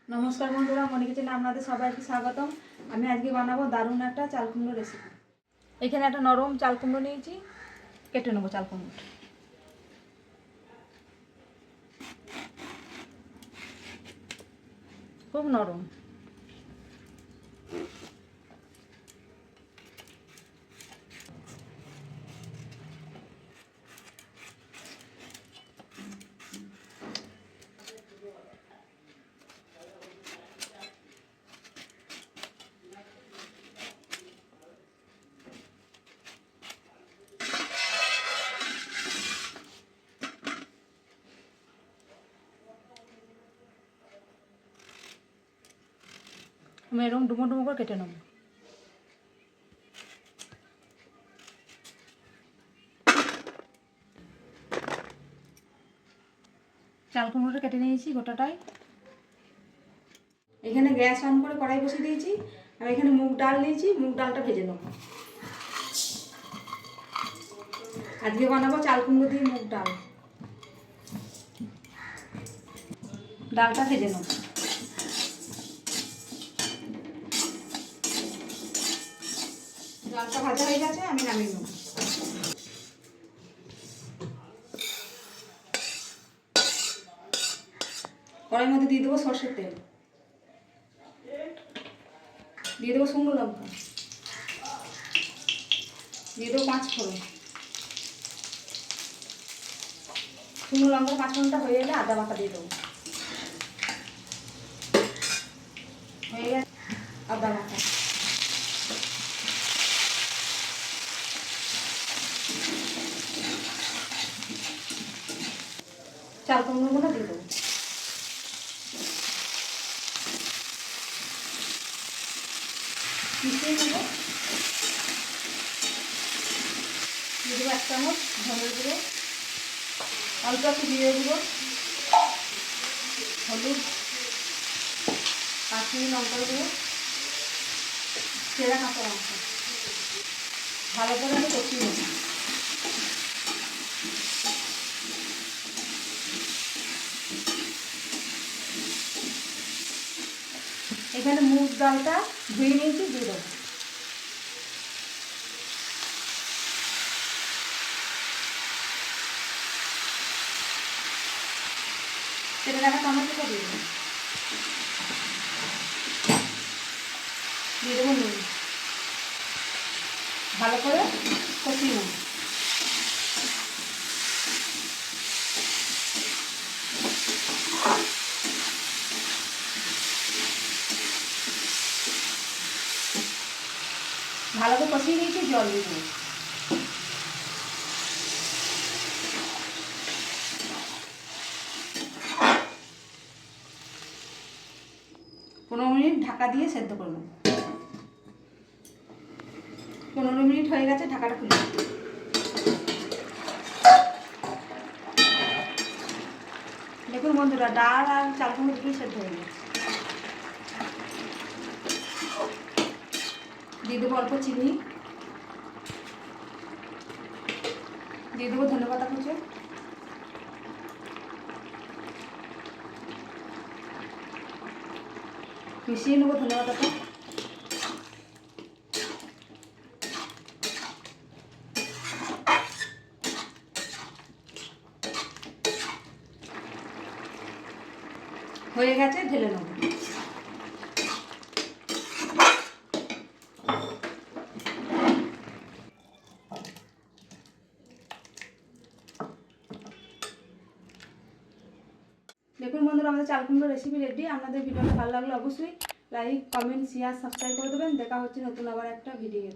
नमस्कार बंधुरा मनी किचेने आपनादेर सबाइके स्वागतम। आमी आजके बानाबो दारुण एक चाल कुमड़ो रेसिपि। एखाने एक नरम चाल कुमड़ो निয়েছি, केटे नेब चाल कुमड़ोटा। खूब नरम। আমি এরকম ডুমো ডুমো করে কেটে নেব। চাল কুমড়োটা কেটে নিয়েছি গোটাটাই। এখানে গ্যাস অন করে কড়াই বসিয়ে দিয়েছি আর এখানে মুগ ডাল নিয়েছি, মুগ ডালটা ভেজে নেব। আজকে বানাবো চাল কুমড়ো দিয়ে মুগ ডাল। ডালটা ভেজে নেব। ডালটা ভাজা হয়ে গেছে, আমি নামিয়ে নেব। কড়াইয়ের মধ্যে দিয়ে দেবো সরষের তেল, দিয়ে দেবো শুকনো লঙ্কা, দিয়ে দেবো 5 ফোড়ন। শুকনো লঙ্কা 5 ফোড়নটা হয়ে গেলে আদা বাটা দিয়ে দেবো। হয়ে গেছে আদা বাটা। চাল কুমড়োগুলো দিয়ে দেবো। মিশিয়ে নেব। দিয়ে দেবো 1 চামচ ধনের গুঁড়ো, অল্প একটু জিরে গুঁড়ো, হলুদ, কাশ্মীরি লঙ্কার গুঁড়ো, চেরা কাঁচা লঙ্কা। ভালো করে আমি কষিয়ে নেব। এখানে মুগ ডালটা ধুয়ে নিয়েছি, দিয়ে দেবো। কেটে রাখা টমেটোটা দিয়ে দেবো। দিয়ে দেবো নুন। ভালো করে কষিয়ে নেব। ভালো করে কষিয়ে নিয়েছি, জল দিয়ে দেবো। পনেরো মিনিট ঢাকা দিয়ে সেদ্ধ করব। 15 মিনিট হয়ে গেছে, ঢাকাটা খুলে দেখুন বন্ধুরা, ডাল আর চাল কুমড়ো দুটোই সেদ্ধ হয়ে গেছে। দিয়ে দেবো অল্প চিনি, দিয়ে দেবো ধনেপাতা কুচো, মিশিয়ে নেবো ধনেপাতাটা। হয়ে গেছে, ঢেলে নেব। দেখুন বন্ধুরা, আমাদের চাল কুমড়ো রেসিপি রেডি। আপনাদের ভিডিওটা ভালো লাগলে অবশ্যই লাইক, কমেন্ট, শেয়ার, সাবস্ক্রাইব করে দেবেন। দেখা হচ্ছে নতুন আবার একটা ভিডিও।